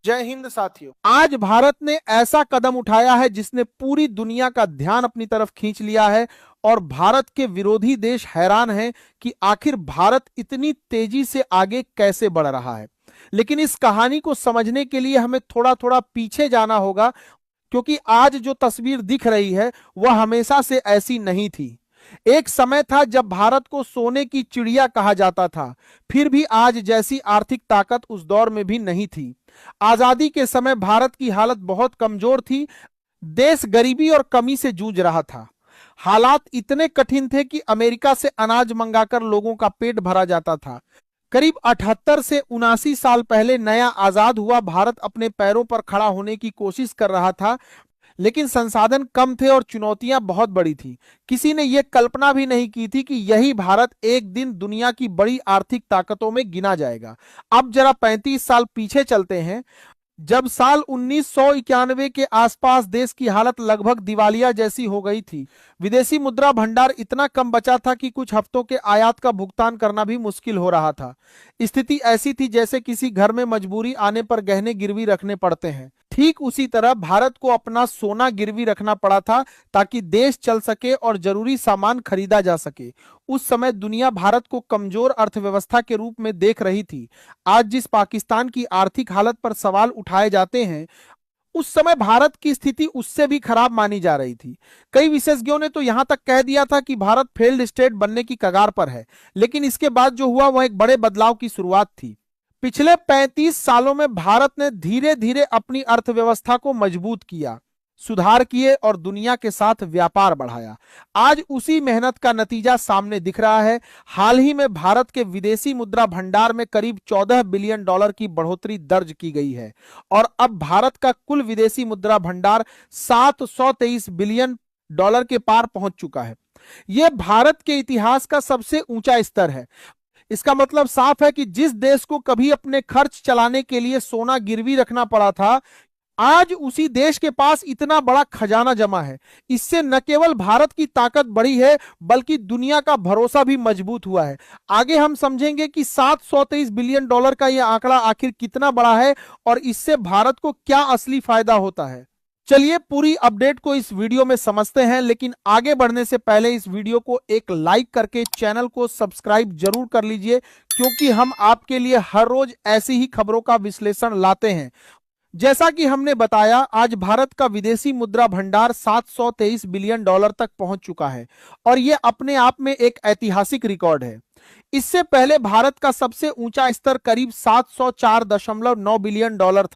जय हिंद साथियों। आज भारत ने ऐसा कदम उठाया है जिसने पूरी दुनिया का ध्यान अपनी तरफ खींच लिया है और भारत के विरोधी देश हैरान हैं कि आखिर भारत इतनी तेजी से आगे कैसे बढ़ रहा है। लेकिन इस कहानी को समझने के लिए हमें थोड़ा थोड़ा पीछे जाना होगा, क्योंकि आज जो तस्वीर दिख रही है वह हमेशा से ऐसी नहीं थी। एक समय था जब भारत को सोने की चिड़िया कहा जाता था, फिर भी आज जैसी आर्थिक ताकत उस दौर में भी नहीं थी। आजादी के समय भारत की हालत बहुत कमजोर थी। देश गरीबी और कमी से जूझ रहा था। हालात इतने कठिन थे कि अमेरिका से अनाज मंगाकर लोगों का पेट भरा जाता था। करीब 78 से 79 साल पहले नया आजाद हुआ भारत अपने पैरों पर खड़ा होने की कोशिश कर रहा था, लेकिन संसाधन कम थे और चुनौतियां बहुत बड़ी थी। किसी ने यह कल्पना भी नहीं की थी कि यही भारत एक दिन दुनिया की बड़ी आर्थिक ताकतों में गिना जाएगा। अब जरा 35 साल पीछे चलते हैं, जब साल 1991 के आसपास देश की हालत लगभग दिवालिया जैसी हो गई थी। विदेशी मुद्रा भंडार इतना कम बचा था कि कुछ हफ्तों के आयात का भुगतान करना भी मुश्किल हो रहा था। स्थिति ऐसी थी जैसे किसी घर में मजबूरी आने पर गहने गिरवी रखने पड़ते हैं। ठीक उसी तरह भारत को अपना सोना गिरवी रखना पड़ा था ताकि देश चल सके और जरूरी सामान खरीदा जा सके। उस समय दुनिया भारत को कमजोर अर्थव्यवस्था के रूप में देख रही थी। आज जिस पाकिस्तान की आर्थिक हालत पर सवाल उठाए जाते हैं, उस समय भारत की स्थिति उससे भी खराब मानी जा रही थी। कई विशेषज्ञों ने तो यहां तक कह दिया था कि भारत फेल्ड स्टेट बनने की कगार पर है। लेकिन इसके बाद जो हुआ वह एक बड़े बदलाव की शुरुआत थी। पिछले 35 सालों में भारत ने धीरे धीरे अपनी अर्थव्यवस्था को मजबूत किया, सुधार किए और दुनिया के साथ व्यापार बढ़ाया। आज उसी मेहनत का नतीजा सामने दिख रहा है। हाल ही में भारत के विदेशी मुद्रा भंडार में करीब 14 बिलियन डॉलर की बढ़ोतरी दर्ज की गई है और अब भारत का कुल विदेशी मुद्रा भंडार 723 बिलियन डॉलर के पार पहुंच चुका है। यह भारत के इतिहास का सबसे ऊंचा स्तर है। इसका मतलब साफ है कि जिस देश को कभी अपने खर्च चलाने के लिए सोना गिरवी रखना पड़ा था, आज उसी देश के पास इतना बड़ा खजाना जमा है। इससे न केवल भारत की ताकत बढ़ी है, बल्कि दुनिया का भरोसा भी मजबूत हुआ है। आगे हम समझेंगे कि 723 बिलियन डॉलर का यह आंकड़ा आखिर कितना बड़ा है और इससे भारत को क्या असली फायदा होता है। चलिए पूरी अपडेट को इस वीडियो में समझते हैं, लेकिन आगे बढ़ने से पहले इस वीडियो को एक लाइक करके चैनल को सब्सक्राइब जरूर कर लीजिए, क्योंकि हम आपके लिए हर रोज ऐसी ही खबरों का विश्लेषण लाते हैं। जैसा कि हमने बताया, आज भारत का विदेशी मुद्रा भंडार 723 बिलियन डॉलर तक पहुंच चुका है और यह अपने आप में एक ऐतिहासिक रिकॉर्ड है। इससे पहले भारत का सबसे ऊंचा स्तर करीब 704.9 बिलियन डॉलर था।